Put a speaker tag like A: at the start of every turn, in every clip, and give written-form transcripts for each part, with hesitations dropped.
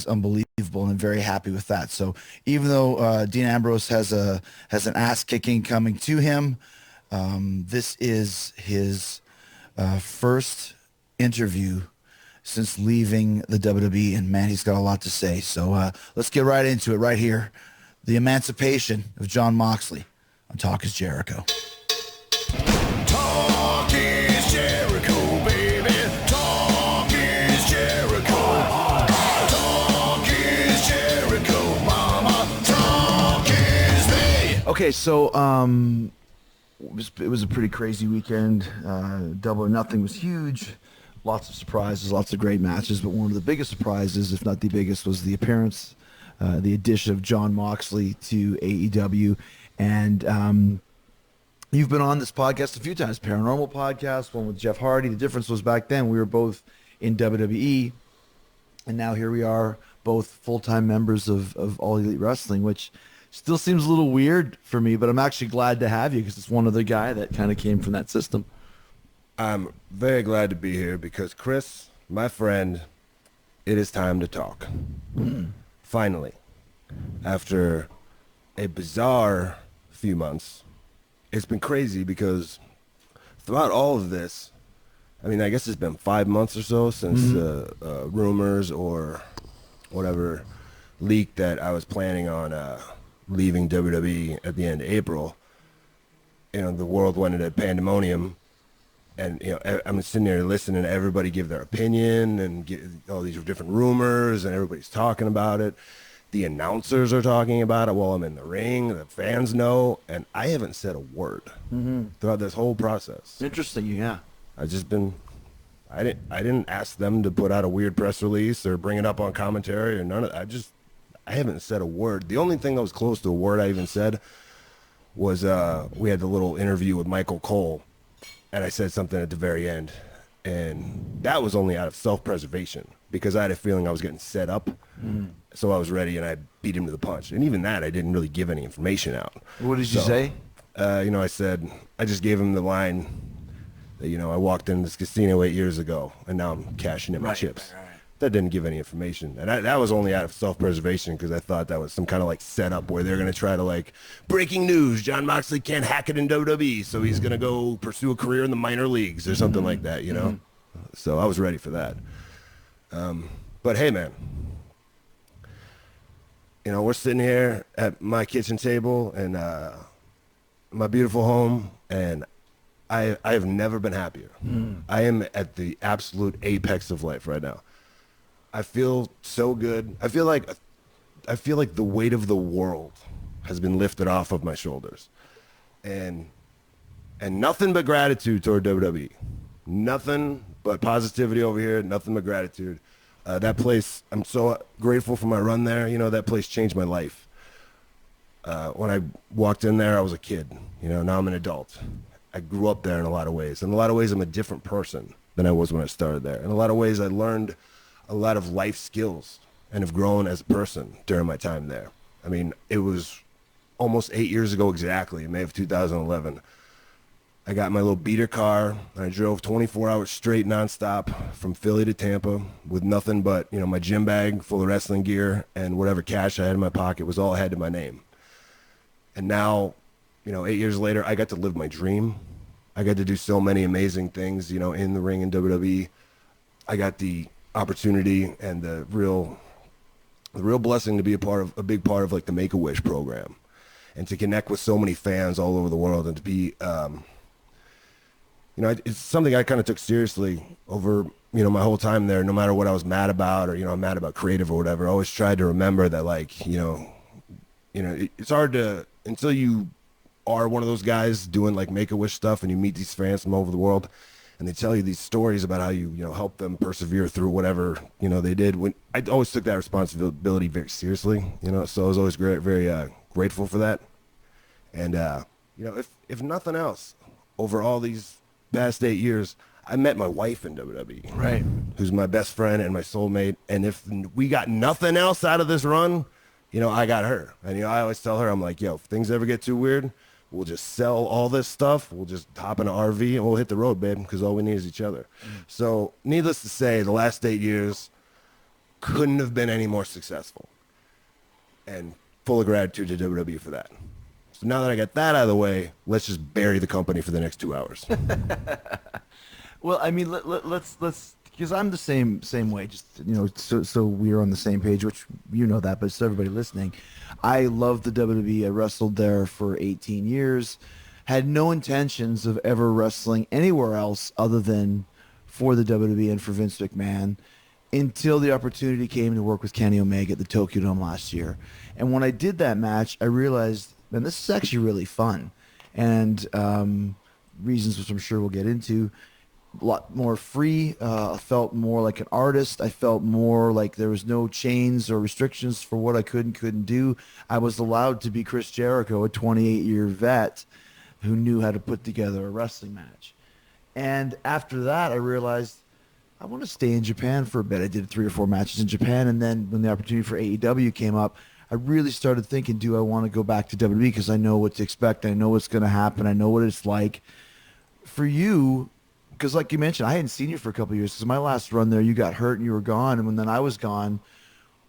A: is unbelievable, and I'm very happy with that. So even though Dean Ambrose has an ass kicking coming to him, this is his first interview since leaving the WWE, and man, he's got a lot to say. So let's get right into it right here. The emancipation of Jon Moxley on Talk is Jericho.
B: Talk is Jericho, baby. Talk is Jericho. Talk is Jericho, mama. Talk is me.
A: Okay, so it was a pretty crazy weekend. Double or Nothing was huge. Lots of surprises, lots of great matches, but one of the biggest surprises, if not the biggest, was the appearance, the addition of Jon Moxley to AEW. And you've been on this podcast a few times, Paranormal Podcast, one with Jeff Hardy. The difference was back then we were both in WWE, and now here we are, both full-time members of All Elite Wrestling, which still seems a little weird for me, but I'm actually glad to have you because it's one other guy that kind of came from that system.
C: I'm very glad to be here because, Chris, my friend, it is time to talk. Finally, after a bizarre few months, it's been crazy because throughout all of this, I mean, I guess it's been 5 months or so since rumors or whatever leaked that I was planning on leaving WWE at the end of April. You know, the world went into pandemonium. And, you know, I'm sitting there listening to everybody give their opinion and get all these different rumors, and everybody's talking about it. The announcers are talking about it while I'm in the ring. The fans know, and I haven't said a word throughout this whole process.
A: Interesting, yeah.
C: I've just been, I didn't ask them to put out a weird press release or bring it up on commentary or none of that. I haven't said a word. The only thing that was close to a word I even said was we had the little interview with Michael Cole. And I said something at the very end, and that was only out of self-preservation because I had a feeling I was getting set up. So I was ready, and I beat him to the punch. And even that, I didn't really give any information out.
A: What did you say?
C: You know, I said, I just gave him the line that, you know, I walked in this casino 8 years ago, and now I'm cashing in my chips. Right. That didn't give any information. And that was only out of self-preservation because I thought that was some kind of like setup where they're going to try to like, breaking news, Jon Moxley can't hack it in WWE, so he's going to go pursue a career in the minor leagues or something like that, you know? So I was ready for that. But hey, man, you know, we're sitting here at my kitchen table and my beautiful home, and I have never been happier. I am at the absolute apex of life right now. I feel so good. I feel like the weight of the world has been lifted off of my shoulders, and nothing but gratitude toward WWE. Nothing but positivity over here. Nothing but gratitude. That place, I'm so grateful for my run there. You know, that place changed my life. When I walked in there, I was a kid. You know, now I'm an adult. I grew up there in a lot of ways. In a lot of ways, I'm a different person than I was when I started there. In a lot of ways, I learned a lot of life skills and have grown as a person during my time there. I mean, it was almost 8 years ago exactly, in May of 2011. I got my little beater car, and I drove 24 hours straight nonstop from Philly to Tampa with nothing but, you know, my gym bag full of wrestling gear and whatever cash I had in my pocket was all I had to my name. And now, you know, 8 years later, I got to live my dream. I got to do so many amazing things, you know, in the ring in WWE. I got the opportunity and the real blessing to be a big part of like the Make-A-Wish program, and to connect with so many fans all over the world, and to be, you know, it's something I kind of took seriously over, you know, my whole time there. No matter what I was mad about, or, you know, I'm mad about creative or whatever, I always tried to remember that, like, you know, it's hard to, until you are one of those guys doing like Make-A-Wish stuff and you meet these fans from all over the world, and they tell you these stories about how you know, help them persevere through whatever, you know, they did. When I always took that responsibility very seriously, you know, so I was always very grateful for that. And, you know, if nothing else, over all these past 8 years, I met my wife in WWE.
A: Right.
C: Who's my best friend and my soulmate. And if we got nothing else out of this run, you know, I got her. And, you know, I always tell her, I'm like, yo, if things ever get too weird, we'll just sell all this stuff. We'll just hop in an RV and we'll hit the road, babe, because all we need is each other. So needless to say, the last 8 years, couldn't have been any more successful. And full of gratitude to WWE for that. So now that I got that out of the way, let's just bury the company for the next 2 hours.
A: Well, I mean, let's because I'm the same way. Just so we're on the same page, which you know that, but so everybody listening, I love the WWE. I wrestled there for 18 years. Had no intentions of ever wrestling anywhere else other than for the WWE and for Vince McMahon until the opportunity came to work with Kenny Omega at the Tokyo Dome last year. And when I did that match, I realized, man, this is actually really fun. And reasons which I'm sure we'll get into, a lot more free. I felt more like an artist. I felt more like there was no chains or restrictions for what I could and couldn't do. I was allowed to be Chris Jericho, a 28-year vet who knew how to put together a wrestling match. And after that, I realized I want to stay in Japan for a bit. I did 3 or 4 matches in Japan, and then when the opportunity for AEW came up, I really started thinking, do I want to go back to WWE? Because I know what to expect. I know what's going to happen. I know what it's like. For you, because like you mentioned, I hadn't seen you for a couple of years. Because my last run there, you got hurt and you were gone. And when then I was gone,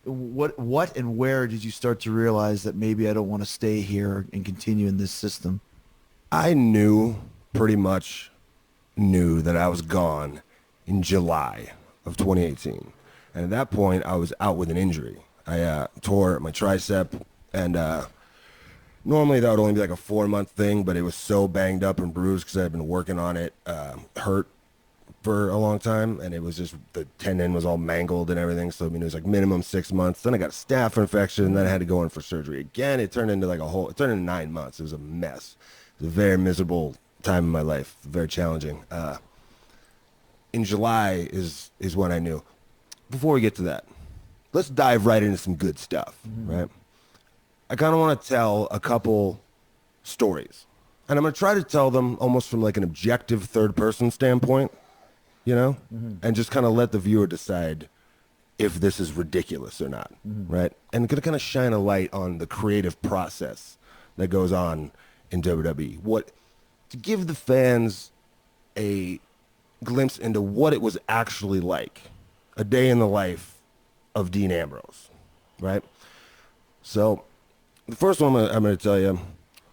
A: what and where did you start to realize that maybe I don't want to stay here and continue in this system?
C: I pretty much knew that I was gone in July of 2018. And at that point, I was out with an injury. I tore my tricep, and normally that would only be like a 4-month thing, but it was so banged up and bruised because I had been working on it, hurt for a long time, and it was just, the tendon was all mangled and everything, so I mean, it was like minimum 6 months. Then I got a staph infection, and then I had to go in for surgery again. It turned into it turned into 9 months. It was a mess. It was a very miserable time in my life, very challenging. In July is when I knew. Before we get to that, let's dive right into some good stuff, right? I kind of want to tell a couple stories. And I'm going to try to tell them almost from like an objective third-person standpoint, and just kind of let the viewer decide if this is ridiculous or not, right? And going to kind of shine a light on the creative process that goes on in WWE. To give the fans a glimpse into what it was actually like, a day in the life of Dean Ambrose, right? So the first one I'm going to tell you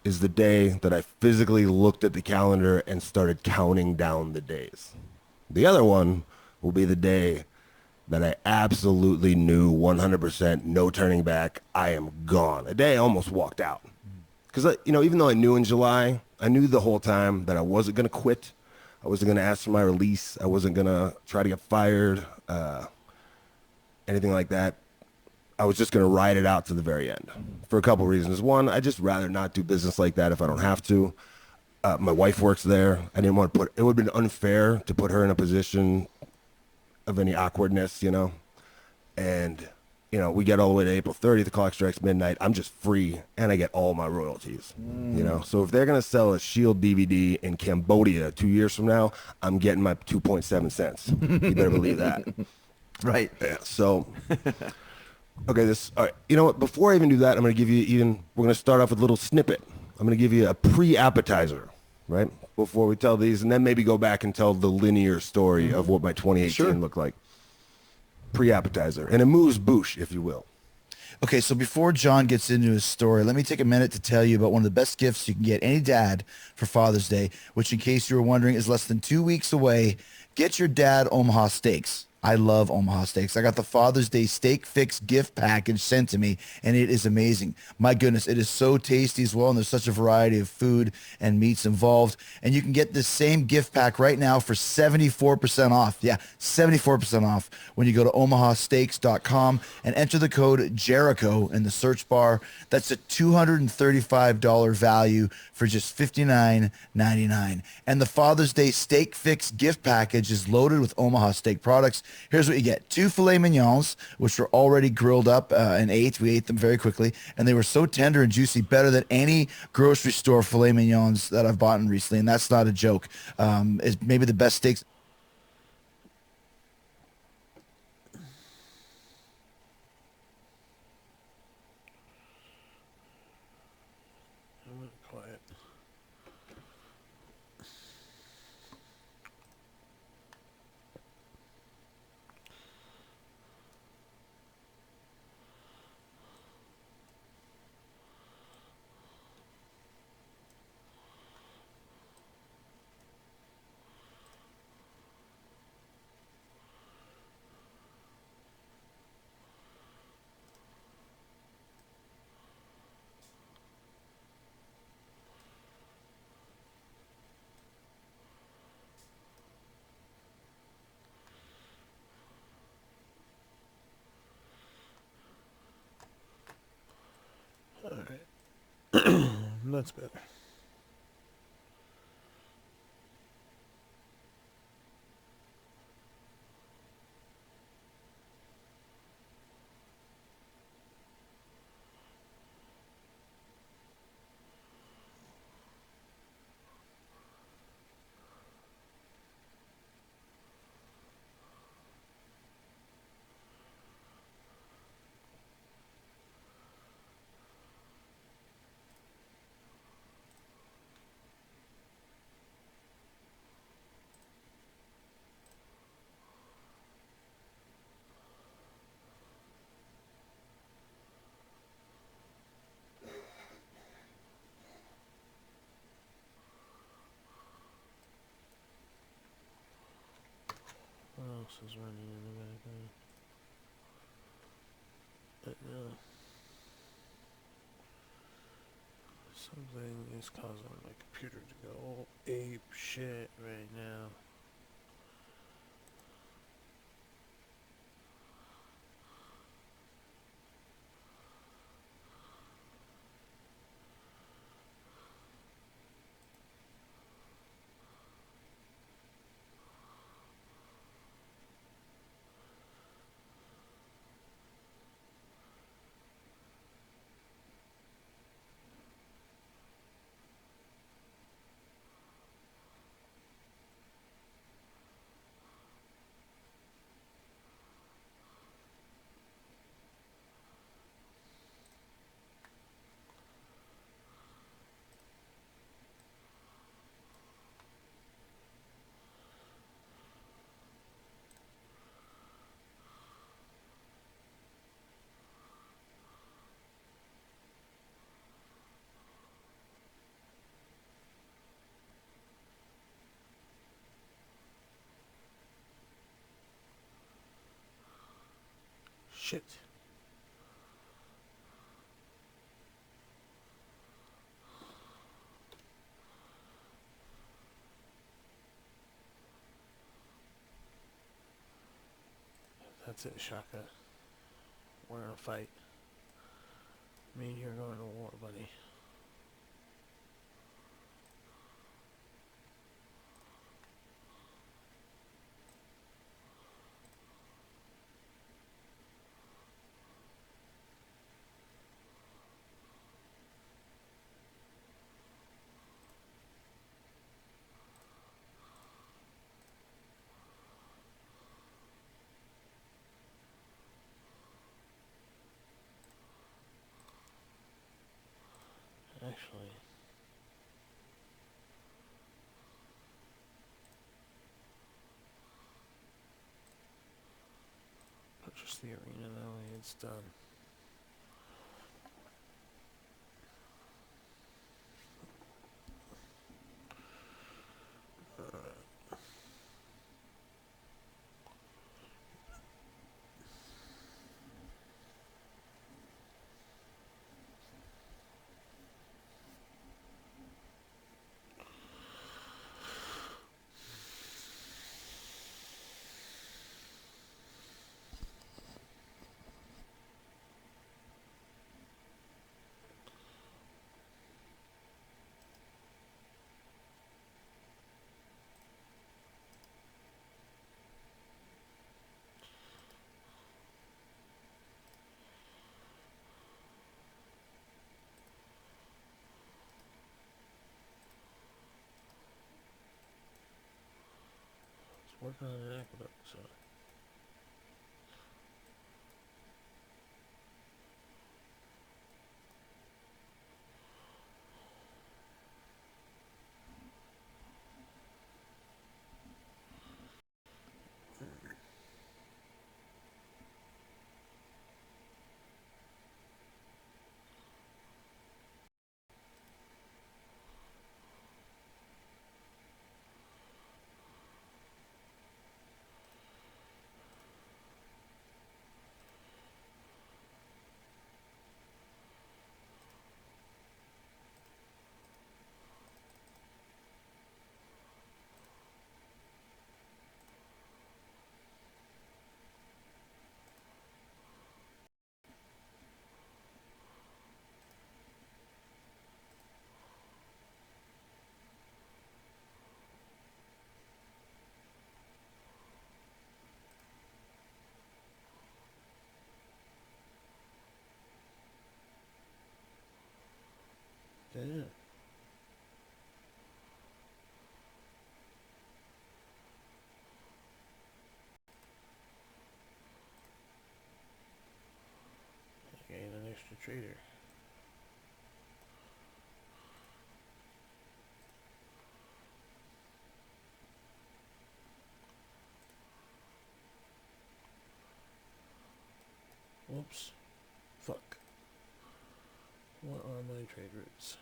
C: is the day that I physically looked at the calendar and started counting down the days. The other one will be the day that I absolutely knew 100%, no turning back, I am gone. A day I almost walked out. Because, even though I knew in July, I knew the whole time that I wasn't going to quit. I wasn't going to ask for my release. I wasn't going to try to get fired, anything like that. I was just going to ride it out to the very end for a couple reasons. One, I'd just rather not do business like that if I don't have to. My wife works there. I didn't want to it would have been unfair to put her in a position of any awkwardness, And, we get all the way to April 30th, the clock strikes midnight. I'm just free, and I get all my royalties, So if they're going to sell a Shield DVD in Cambodia 2 years from now, I'm getting my 2.7 cents. You better believe that.
A: Right.
C: Yeah, so... Okay, all right. You know what? Before I even do that, I'm going to give you we're going to start off with a little snippet. I'm going to give you a pre-appetizer, right? Before we tell these, and then maybe go back and tell the linear story of what my 2018 looked like. Pre-appetizer. And a amuse-bouche, if you will.
A: Okay, so before John gets into his story, let me take a minute to tell you about one of the best gifts you can get any dad for Father's Day, which, in case you were wondering, is less than 2 weeks away. Get your dad Omaha Steaks. I love Omaha Steaks. I got the Father's Day Steak Fix gift package sent to me, and it is amazing. My goodness, it is so tasty as well, and there's such a variety of food and meats involved. And you can get this same gift pack right now for 74% off. Yeah, 74% off when you go to omahasteaks.com and enter the code Jericho in the search bar. That's a $235 value for just $59.99. And the Father's Day Steak Fix gift package is loaded with Omaha Steak products. Here's what you get. 2 filet mignons, which were already grilled up and ate. We ate them very quickly, and they were so tender and juicy, better than any grocery store filet mignons that I've bought recently, and that's not a joke. It's maybe the best steaks.
D: Quiet. That's better. What else is running in the background? Something is causing my computer to go ape shit right now. Shit. That's it, Shaka. We're in a fight. Me and you are going to war, buddy. Actually, purchase the arena that way it's done. It's working on an aqueduct, so. Master Trader. Whoops. Fuck. What are my trade routes?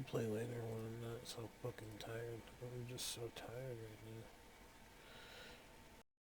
D: I'll play later when I'm not so fucking tired. I'm just so tired right now.